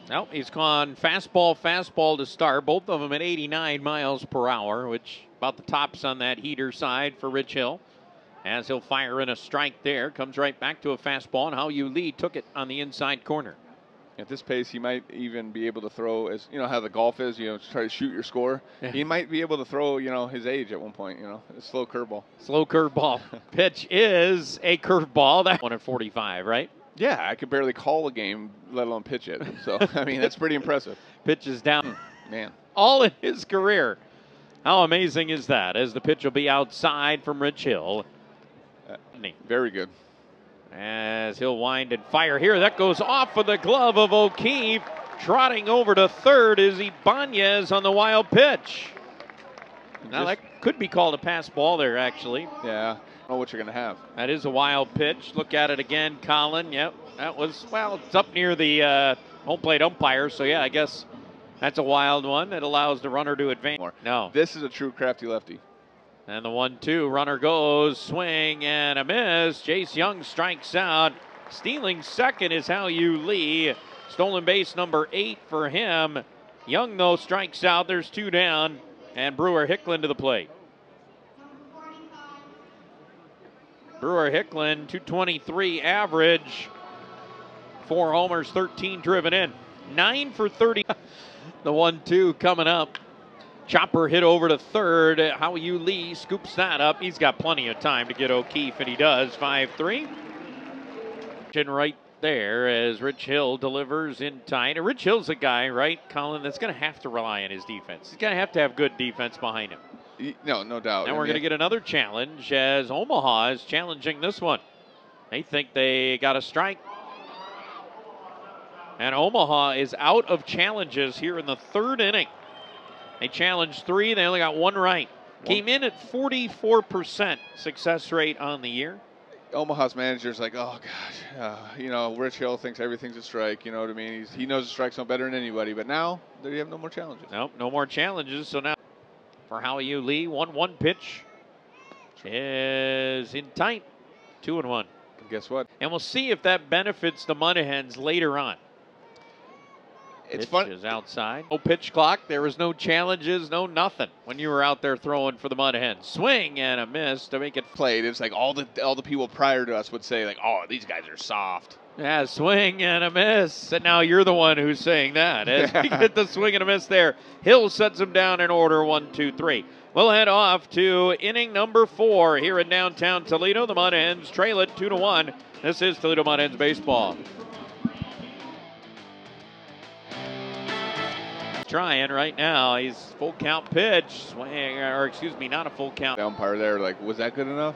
Nope, he's gone fastball to start. Both of them at 89 miles per hour, which about the tops on that heater side for Rich Hill. As he'll fire in a strike there, comes right back to a fastball, and Hao-Yu Lee took it on the inside corner. At this pace, he might even be able to throw, as you know how the golf is, try to shoot your score. Yeah. He might be able to throw, his age at one point, a slow curveball. Slow curveball. Pitch is a curveball. That 1 at 45, right? Yeah, I could barely call a game, let alone pitch it. So, I mean, that's pretty impressive. Pitch is down. Man. All in his career. How amazing is that? As the pitch will be outside from Rich Hill. Very good. As he'll wind and fire here. That goes off of the glove of O'Keefe. Trotting over to third is Ibanez on the wild pitch. Now that could be called a pass ball there, actually. Yeah, I don't know what you're going to have. That is a wild pitch. Look at it again, Colin. Yep, that was, well, it's up near the home plate umpire. So, yeah, I guess that's a wild one that allows the runner to advance. No. This is a true crafty lefty. And the 1-2, runner goes, swing and a miss. Jace Young strikes out. Stealing second is Hao-Yu Lee. Stolen base number 8 for him. Young, though, strikes out. There's 2 down. And Brewer Hicklin to the plate. Brewer Hicklin, 223 average. 4 homers, 13 driven in. 9 for 30. The 1-2 coming up. Chopper hit over to third. Hao-Yu Lee scoops that up. He's got plenty of time to get O'Keefe, and he does. 5-3. Right there as Rich Hill delivers in tight. And Rich Hill's a guy, right, Colin, that's going to have to rely on his defense. He's going to have good defense behind him. No doubt. And we're going to get another challenge as Omaha is challenging this one. They think they got a strike. And Omaha is out of challenges here in the 3rd inning. They challenged 3. They only got 1 right. Came in at 44% success rate on the year. Omaha's manager's like, oh, gosh, Rich Hill thinks everything's a strike. You know what I mean? He knows the strike's no better than anybody. But now they have no more challenges. Nope, no more challenges. So now for Hao-Yu Lee, 1-1 pitch is in tight. 2-1. And guess what? And we'll see if that benefits the Mud Hens later on. It's pitch fun. Is outside. No pitch clock. There was no challenges, no nothing when you were out there throwing for the Mud Hens. Swing and a miss to make it played. It's like all the people prior to us would say like, oh, these guys are soft. Yeah, swing and a miss. And now you're the one who's saying that. As we get the swing and a miss there. Hill sets him down in order. 1, 2, 3. We'll head off to inning number 4 here in downtown Toledo. The Mud Hens trail it 2-1. This is Toledo Mud Hens baseball. Trying right now. He's full count pitch. Swing, or excuse me, not a full count. The umpire there, like, was that good enough?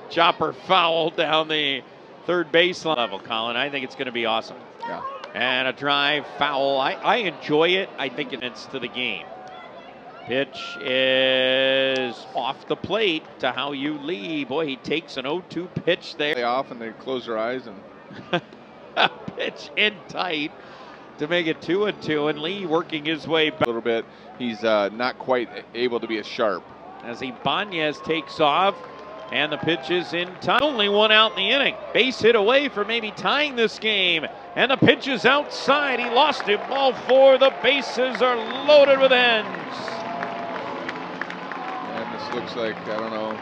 Chopper foul down the third baseline level, Colin. I think it's going to be awesome. Yeah. And a drive foul. I enjoy it. I think it's to the game. Pitch is off the plate to Hao-Yu Lee. Boy, he takes an 0-2 pitch there. They off and they close their eyes and pitch in tight to make it 2-2, and Lee working his way back a little bit. He's not quite able to be as sharp. As Ibanez takes off, and the pitch is in time. Only 1 out in the inning. Base hit away for maybe tying this game, and the pitch is outside. He lost it. Ball 4. The bases are loaded with ends. And this looks like, I don't know.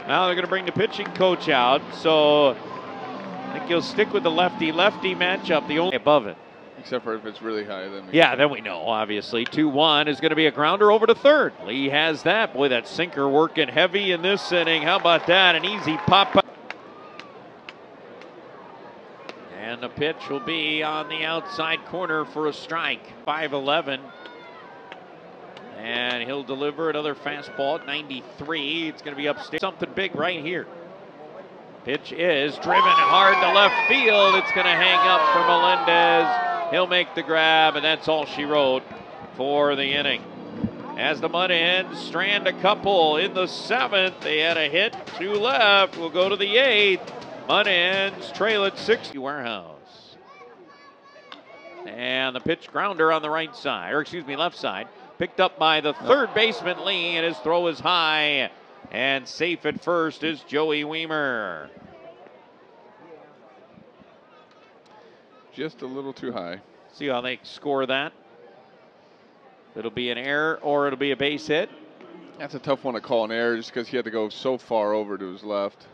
Now they're going to bring the pitching coach out, so I think he'll stick with the lefty-lefty matchup, the only above it. Except for if it's really high. Then we know, obviously. 2-1 is going to be a grounder over to third. Lee has that. Boy, that sinker working heavy in this inning. How about that? An easy pop-up. And the pitch will be on the outside corner for a strike. 5-11. And he'll deliver another fastball at 93. It's going to be upstairs. Something big right here. Pitch is driven hard to left field. It's going to hang up for Melendez. He'll make the grab, and that's all she wrote for the inning. As the Mud Hens strand a couple in the 7th, they had a hit, 2 left. We'll go to the 8th. Mud Hens trail at 60. Warehouse. And the pitch grounder on the right side, or excuse me, left side. Picked up by the third baseman, Lee, and his throw is high. And safe at first is Joey Weimer. just a little too high. See how they score that. It'll be an error or it'll be a base hit. That's a tough one to call an error just because he had to go so far over to his left.